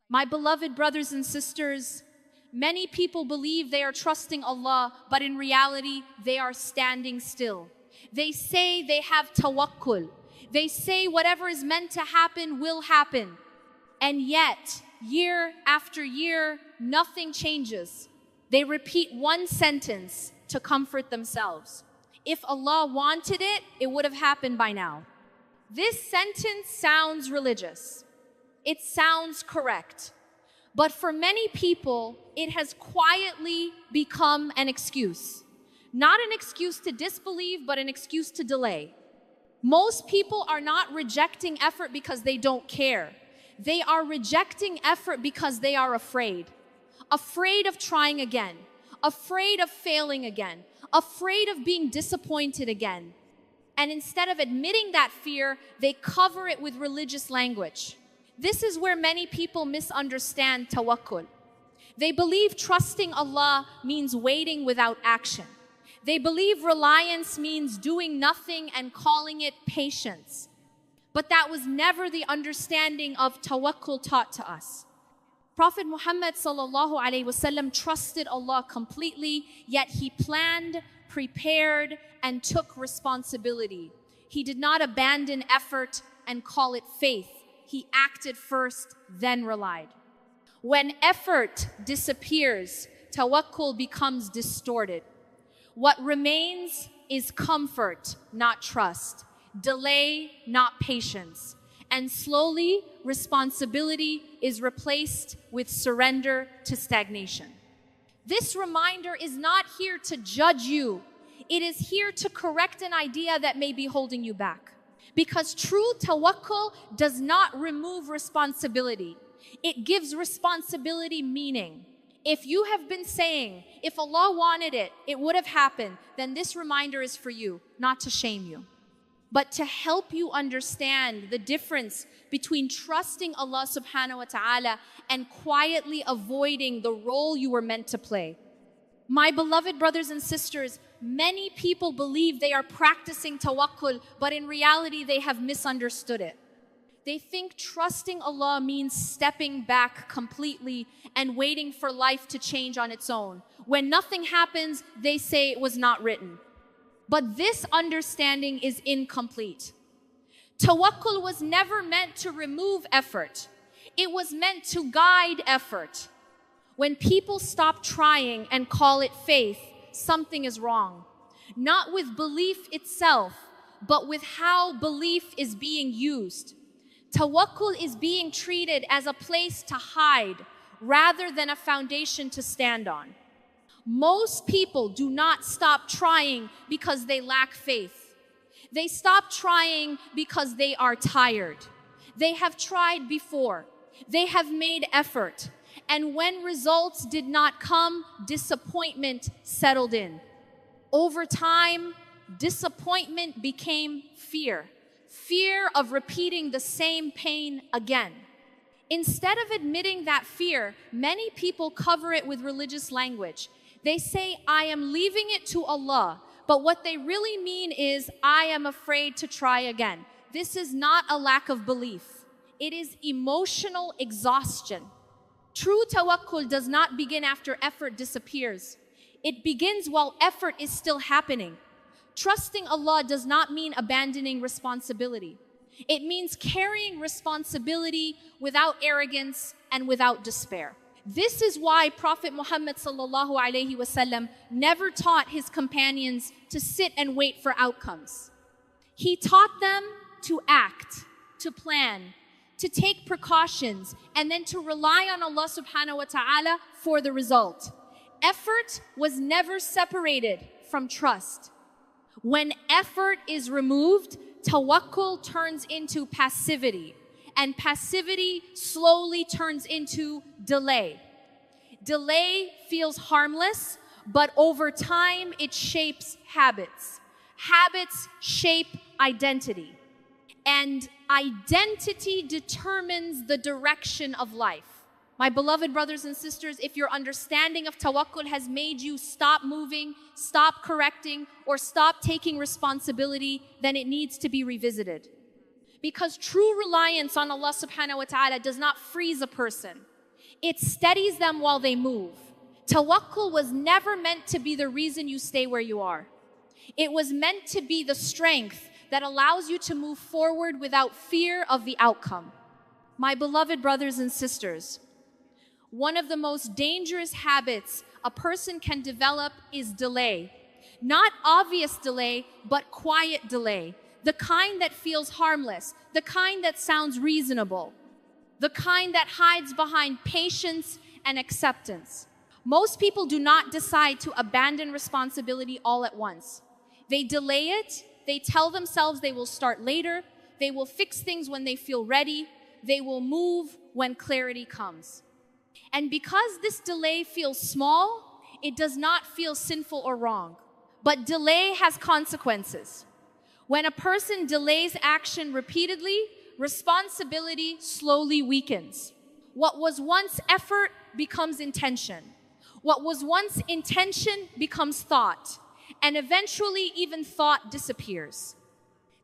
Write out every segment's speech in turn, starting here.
My beloved brothers and sisters, many people believe they are trusting Allah, but in reality, they are standing still. They say they have tawakkul. They say whatever is meant to happen will happen. And yet, year after year, nothing changes. They repeat one sentence to comfort themselves. If Allah wanted it, it would have happened by now. This sentence sounds religious. It sounds correct. But for many people, it has quietly become an excuse. Not an excuse to disbelieve, but an excuse to delay. Most people are not rejecting effort because they don't care. They are rejecting effort because they are afraid. Afraid of trying again. Afraid of failing again. Afraid of being disappointed again. And instead of admitting that fear, they cover it with religious language. This is where many people misunderstand tawakkul. They believe trusting Allah means waiting without action. They believe reliance means doing nothing and calling it patience. But that was never the understanding of tawakkul taught to us. Prophet Muhammad sallallahu alaihi wasallam trusted Allah completely, yet he planned, prepared, and took responsibility. He did not abandon effort and call it faith. He acted first, then relied. When effort disappears, tawakkul becomes distorted. What remains is comfort, not trust. Delay, not patience. And slowly, responsibility is replaced with surrender to stagnation. This reminder is not here to judge you. It is here to correct an idea that may be holding you back. Because true tawakkul does not remove responsibility. It gives responsibility meaning. If you have been saying, if Allah wanted it, it would have happened, then this reminder is for you, not to shame you, but to help you understand the difference between trusting Allah subhanahu wa ta'ala and quietly avoiding the role you were meant to play. My beloved brothers and sisters, many people believe they are practicing tawakkul, but in reality they have misunderstood it. They think trusting Allah means stepping back completely and waiting for life to change on its own. When nothing happens, they say it was not written. But this understanding is incomplete. Tawakkul was never meant to remove effort. It was meant to guide effort. When people stop trying and call it faith, something is wrong. Not with belief itself, but with how belief is being used. Tawakkul is being treated as a place to hide rather than a foundation to stand on. Most people do not stop trying because they lack faith. They stop trying because they are tired. They have tried before. They have made effort. And when results did not come, disappointment settled in. Over time, disappointment became fear. Fear of repeating the same pain again. Instead of admitting that fear, many people cover it with religious language. They say, I am leaving it to Allah, but what they really mean is, I am afraid to try again. This is not a lack of belief. It is emotional exhaustion. True tawakkul does not begin after effort disappears. It begins while effort is still happening. Trusting Allah does not mean abandoning responsibility. It means carrying responsibility without arrogance and without despair. This is why Prophet Muhammad sallallahu alaihi wasallam never taught his companions to sit and wait for outcomes. He taught them to act, to plan, to take precautions, and then to rely on Allah subhanahu wa ta'ala for the result. Effort was never separated from trust. When effort is removed, tawakkul turns into passivity, and passivity slowly turns into delay. Delay feels harmless, but over time it shapes habits. Habits shape identity. And identity determines the direction of life. My beloved brothers and sisters, if your understanding of tawakkul has made you stop moving, stop correcting, or stop taking responsibility, then it needs to be revisited. Because true reliance on Allah subhanahu wa ta'ala does not freeze a person. It steadies them while they move. Tawakkul was never meant to be the reason you stay where you are. It was meant to be the strength that allows you to move forward without fear of the outcome. My beloved brothers and sisters, one of the most dangerous habits a person can develop is delay. Not obvious delay, but quiet delay. The kind that feels harmless, the kind that sounds reasonable, the kind that hides behind patience and acceptance. Most people do not decide to abandon responsibility all at once. They delay it, they tell themselves they will start later, they will fix things when they feel ready, they will move when clarity comes. And because this delay feels small, it does not feel sinful or wrong. But delay has consequences. When a person delays action repeatedly, responsibility slowly weakens. What was once effort becomes intention. What was once intention becomes thought. And eventually even thought disappears.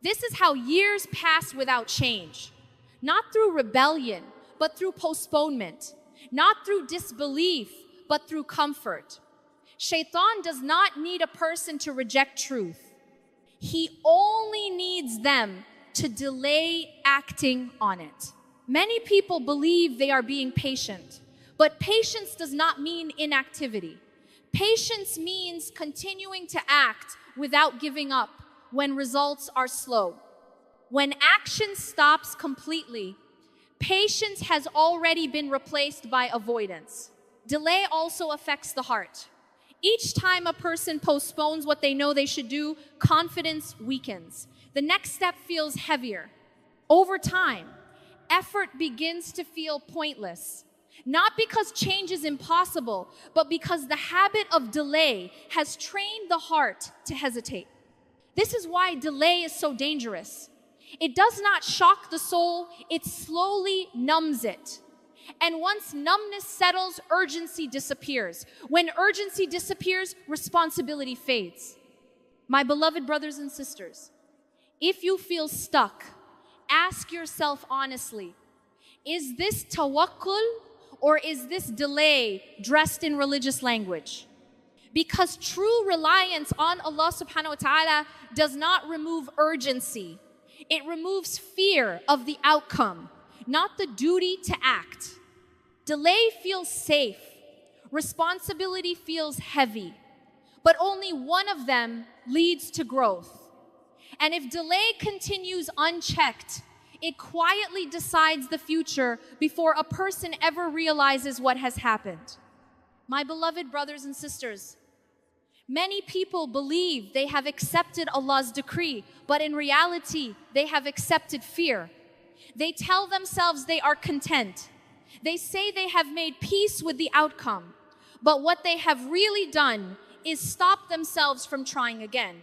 This is how years pass without change. Not through rebellion, but through postponement. Not through disbelief, but through comfort. Shaitan does not need a person to reject truth. He only needs them to delay acting on it. Many people believe they are being patient, but patience does not mean inactivity. Patience means continuing to act without giving up when results are slow. When action stops completely, patience has already been replaced by avoidance. Delay also affects the heart. Each time a person postpones what they know they should do, confidence weakens. The next step feels heavier. Over time, effort begins to feel pointless. Not because change is impossible, but because the habit of delay has trained the heart to hesitate. This is why delay is so dangerous. It does not shock the soul, it slowly numbs it. And once numbness settles, urgency disappears. When urgency disappears, responsibility fades. My beloved brothers and sisters, if you feel stuck, ask yourself honestly, is this tawakkul or is this delay dressed in religious language? Because true reliance on Allah subhanahu wa ta'ala does not remove urgency. It removes fear of the outcome, not the duty to act. Delay feels safe. Responsibility feels heavy. But only one of them leads to growth. And if delay continues unchecked, it quietly decides the future before a person ever realizes what has happened. My beloved brothers and sisters, many people believe they have accepted Allah's decree, but in reality, they have accepted fear. They tell themselves they are content. They say they have made peace with the outcome, but what they have really done is stop themselves from trying again.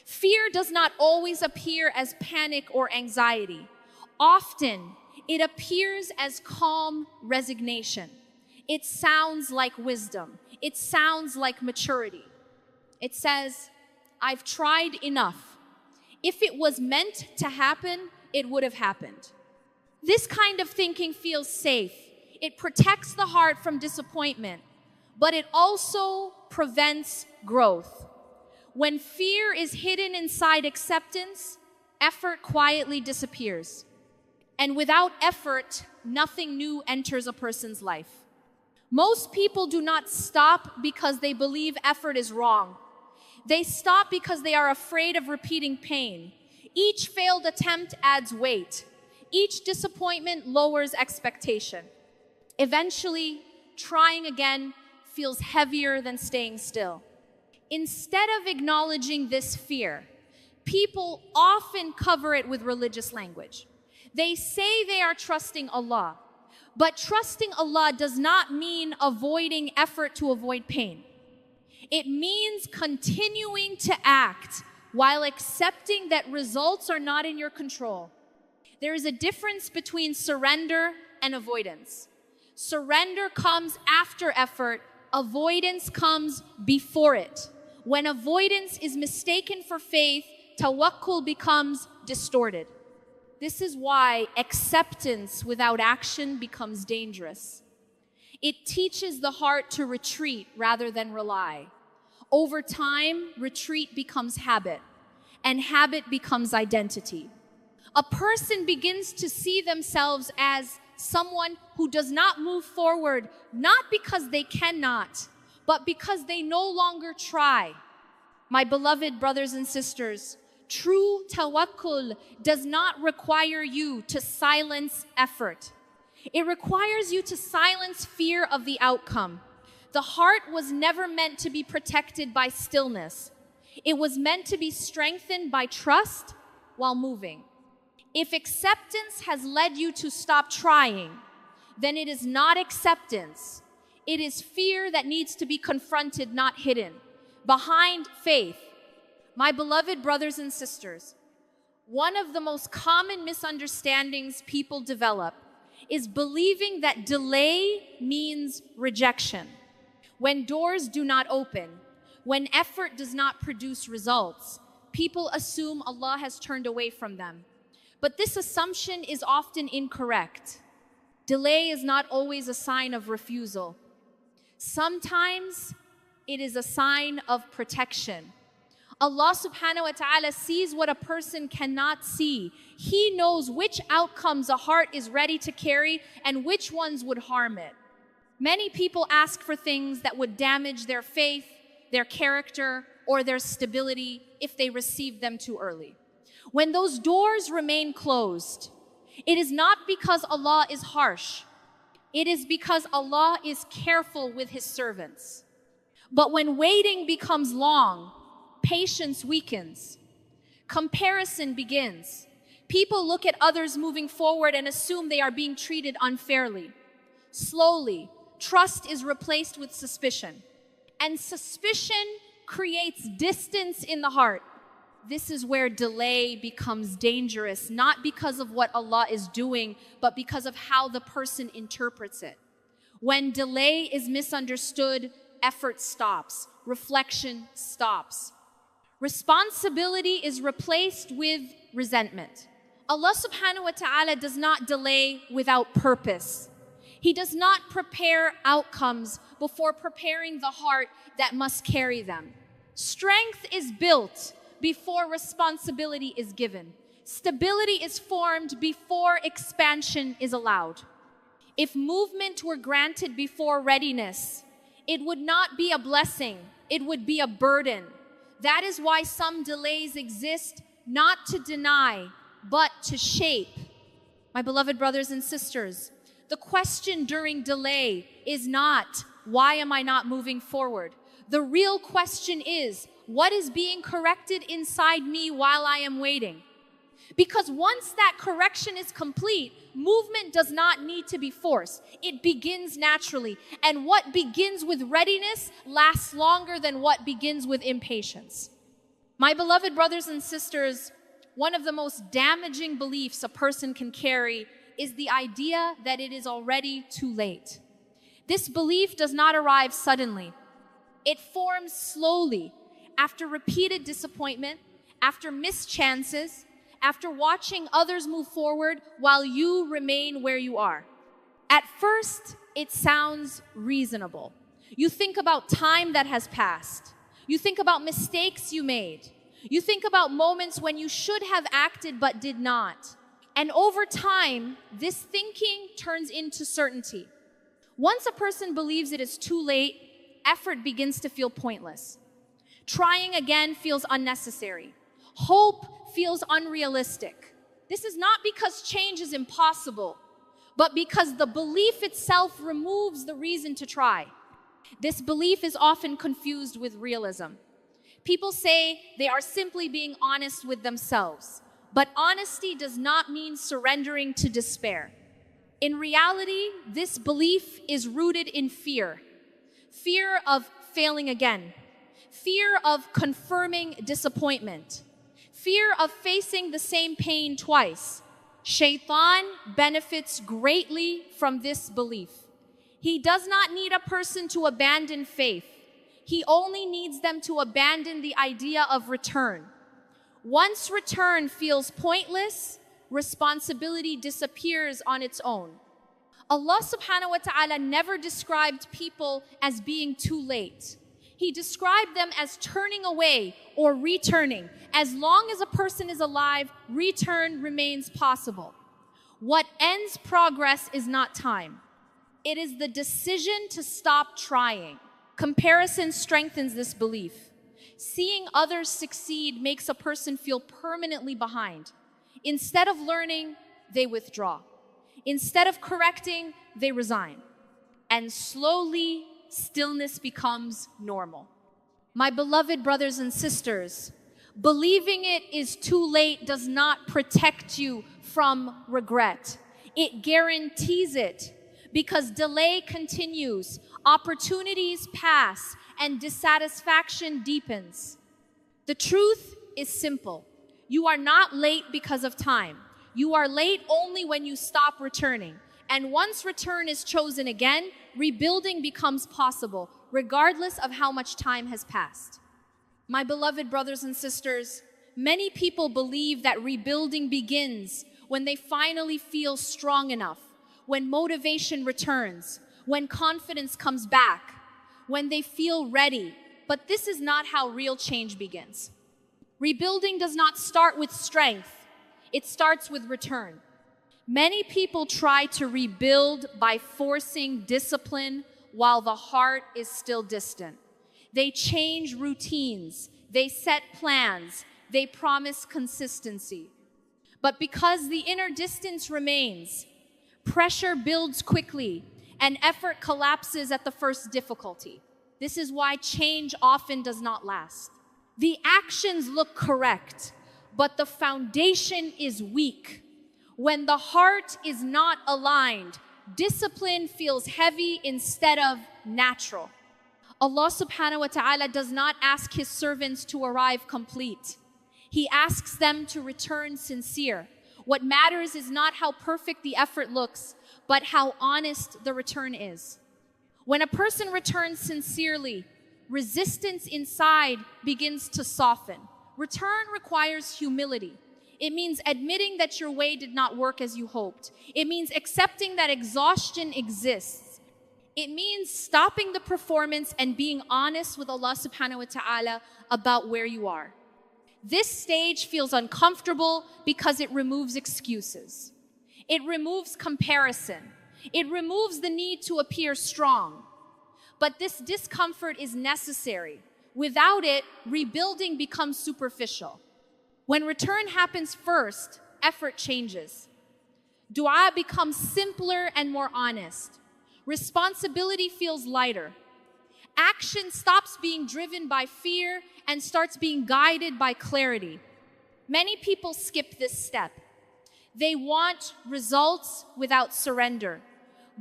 Fear does not always appear as panic or anxiety. Often, it appears as calm resignation. It sounds like wisdom. It sounds like maturity. It says, I've tried enough. If it was meant to happen, it would have happened. This kind of thinking feels safe. It protects the heart from disappointment, but it also prevents growth. When fear is hidden inside acceptance, effort quietly disappears. And without effort, nothing new enters a person's life. Most people do not stop because they believe effort is wrong. They stop because they are afraid of repeating pain. Each failed attempt adds weight. Each disappointment lowers expectation. Eventually, trying again feels heavier than staying still. Instead of acknowledging this fear, people often cover it with religious language. They say they are trusting Allah, but trusting Allah does not mean avoiding effort to avoid pain. It means continuing to act while accepting that results are not in your control. There is a difference between surrender and avoidance. Surrender comes after effort, avoidance comes before it. When avoidance is mistaken for faith, tawakkul becomes distorted. This is why acceptance without action becomes dangerous. It teaches the heart to retreat rather than rely. Over time, retreat becomes habit, and habit becomes identity. A person begins to see themselves as someone who does not move forward, not because they cannot, but because they no longer try. My beloved brothers and sisters, true tawakkul does not require you to silence effort. It requires you to silence fear of the outcome. The heart was never meant to be protected by stillness. It was meant to be strengthened by trust while moving. If acceptance has led you to stop trying, then it is not acceptance. It is fear that needs to be confronted, not hidden. Behind faith, my beloved brothers and sisters, one of the most common misunderstandings people develop is believing that delay means rejection. When doors do not open, when effort does not produce results, people assume Allah has turned away from them. But this assumption is often incorrect. Delay is not always a sign of refusal. Sometimes it is a sign of protection. Allah subhanahu wa ta'ala sees what a person cannot see. He knows which outcomes a heart is ready to carry and which ones would harm it. Many people ask for things that would damage their faith, their character, or their stability if they receive them too early. When those doors remain closed, it is not because Allah is harsh. It is because Allah is careful with His servants. But when waiting becomes long, patience weakens. Comparison begins. People look at others moving forward and assume they are being treated unfairly. Slowly, trust is replaced with suspicion. And suspicion creates distance in the heart. This is where delay becomes dangerous, not because of what Allah is doing, but because of how the person interprets it. When delay is misunderstood, effort stops, reflection stops. Responsibility is replaced with resentment. Allah subhanahu wa ta'ala does not delay without purpose. He does not prepare outcomes before preparing the heart that must carry them. Strength is built before responsibility is given. Stability is formed before expansion is allowed. If movement were granted before readiness, it would not be a blessing, it would be a burden. That is why some delays exist, not to deny, but to shape. My beloved brothers and sisters, the question during delay is not, why am I not moving forward? The real question is, what is being corrected inside me while I am waiting? Because once that correction is complete, movement does not need to be forced. It begins naturally. And what begins with readiness lasts longer than what begins with impatience. My beloved brothers and sisters, one of the most damaging beliefs a person can carry is the idea that it is already too late. This belief does not arrive suddenly. It forms slowly after repeated disappointment, after missed chances, after watching others move forward while you remain where you are. At first, it sounds reasonable. You think about time that has passed. You think about mistakes you made. You think about moments when you should have acted but did not. And over time, this thinking turns into certainty. Once a person believes it is too late, effort begins to feel pointless. Trying again feels unnecessary. Hope feels unrealistic. This is not because change is impossible, but because the belief itself removes the reason to try. This belief is often confused with realism. People say they are simply being honest with themselves, but honesty does not mean surrendering to despair. In reality, this belief is rooted in fear. Fear of failing again. Fear of confirming disappointment. Fear of facing the same pain twice. Shaitan benefits greatly from this belief. He does not need a person to abandon faith. He only needs them to abandon the idea of return. Once return feels pointless, responsibility disappears on its own. Allah subhanahu wa ta'ala never described people as being too late. He described them as turning away or returning. As long as a person is alive, return remains possible. What ends progress is not time. It is the decision to stop trying. Comparison strengthens this belief. Seeing others succeed makes a person feel permanently behind. Instead of learning, they withdraw. Instead of correcting, they resign. And slowly, stillness becomes normal. My beloved brothers and sisters, believing it is too late does not protect you from regret. It guarantees it, because delay continues, opportunities pass, and dissatisfaction deepens. The truth is simple. You are not late because of time. You are late only when you stop returning. And once return is chosen again, rebuilding becomes possible, regardless of how much time has passed. My beloved brothers and sisters, many people believe that rebuilding begins when they finally feel strong enough, when motivation returns, when confidence comes back, when they feel ready. But this is not how real change begins. Rebuilding does not start with strength. It starts with return. Many people try to rebuild by forcing discipline while the heart is still distant. They change routines, they set plans, they promise consistency. But because the inner distance remains, pressure builds quickly and effort collapses at the first difficulty. This is why change often does not last. The actions look correct, but the foundation is weak. When the heart is not aligned, discipline feels heavy instead of natural. Allah subhanahu wa ta'ala does not ask His servants to arrive complete. He asks them to return sincere. What matters is not how perfect the effort looks, but how honest the return is. When a person returns sincerely, resistance inside begins to soften. Return requires humility. It means admitting that your way did not work as you hoped. It means accepting that exhaustion exists. It means stopping the performance and being honest with Allah subhanahu wa ta'ala about where you are. This stage feels uncomfortable because it removes excuses. It removes comparison. It removes the need to appear strong. But this discomfort is necessary. Without it, rebuilding becomes superficial. When return happens first, effort changes. Dua becomes simpler and more honest. Responsibility feels lighter. Action stops being driven by fear and starts being guided by clarity. Many people skip this step. They want results without surrender,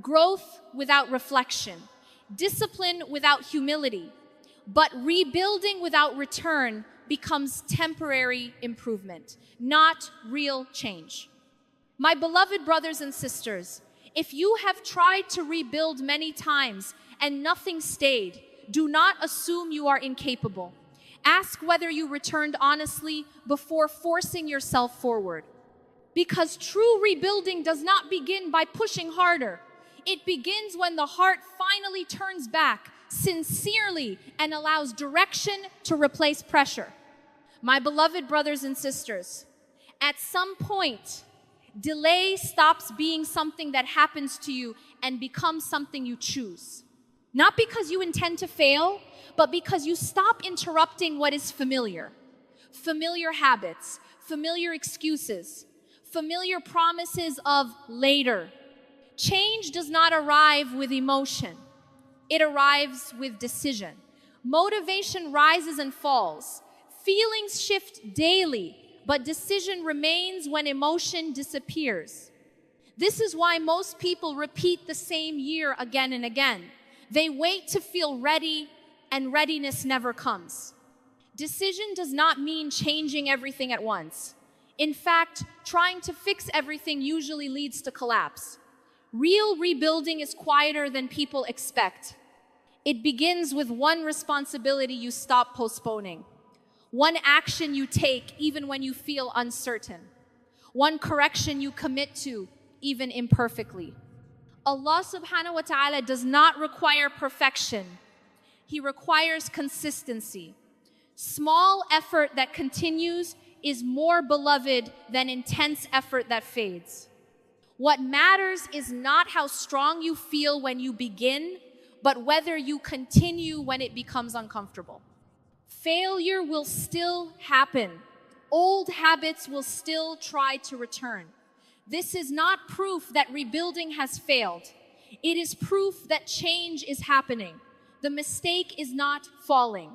growth without reflection, discipline without humility. But rebuilding without return becomes temporary improvement, not real change. My beloved brothers and sisters, if you have tried to rebuild many times and nothing stayed, do not assume you are incapable. Ask whether you returned honestly before forcing yourself forward. Because true rebuilding does not begin by pushing harder. It begins when the heart finally turns back sincerely and allows direction to replace pressure. My beloved brothers and sisters, at some point, delay stops being something that happens to you and becomes something you choose. Not because you intend to fail, but because you stop interrupting what is familiar. Familiar habits, familiar excuses, familiar promises of later. Change does not arrive with emotion. It arrives with decision. Motivation rises and falls. Feelings shift daily, but decision remains when emotion disappears. This is why most people repeat the same year again and again. They wait to feel ready, and readiness never comes. Decision does not mean changing everything at once. In fact, trying to fix everything usually leads to collapse. Real rebuilding is quieter than people expect. It begins with one responsibility you stop postponing. One action you take even when you feel uncertain. One correction you commit to even imperfectly. Allah subhanahu wa ta'ala does not require perfection. He requires consistency. Small effort that continues is more beloved than intense effort that fades. What matters is not how strong you feel when you begin, but whether you continue when it becomes uncomfortable. Failure will still happen. Old habits will still try to return. This is not proof that rebuilding has failed. It is proof that change is happening. The mistake is not falling.